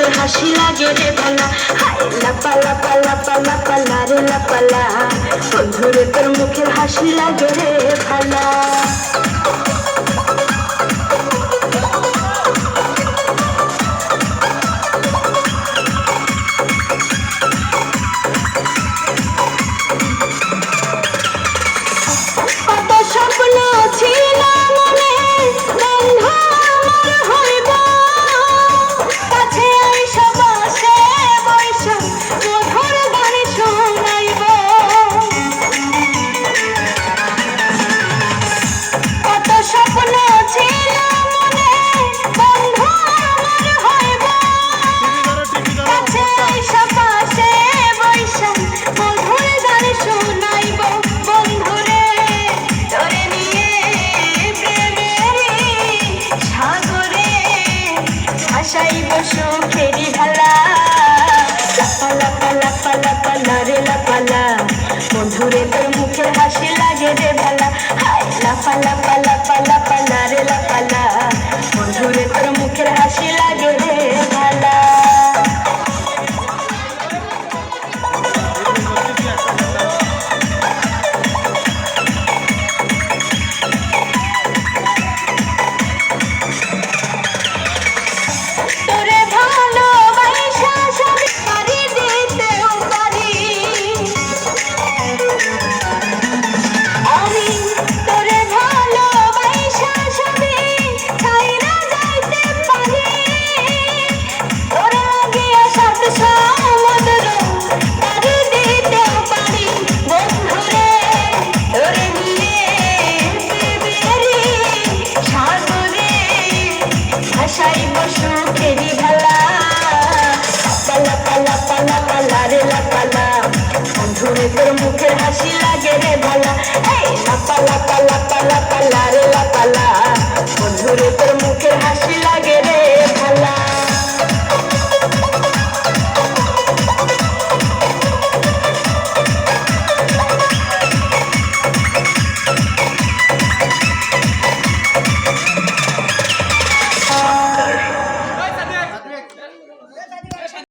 মুখের হাসি লাগে রে ভালা। হাই লাপা লাপা লাপা লাপা লারে লাপা লা, বন্ধুরে তোর মুখের হাসি লাগে রে ভালা। ভাসাইব সুখেরি ভালা, লাপা লাপা লাপা লাপা লারে লাপা লা, বন্ধুরে তোর মুখের হাসি লাগে রে ভালা। হাই লাপা লাপা লাপা লাপা লারে লাপা লা, বন্ধুরে তোর মুখের হাসি লাগে রে ভালা। ভাসাইব সুখেরি ভালা, লাপা লাপা লাপা লারে লাপা লা, বন্ধুরে তোর মুখের হাসি লাগে রে ভালা। এই লাপা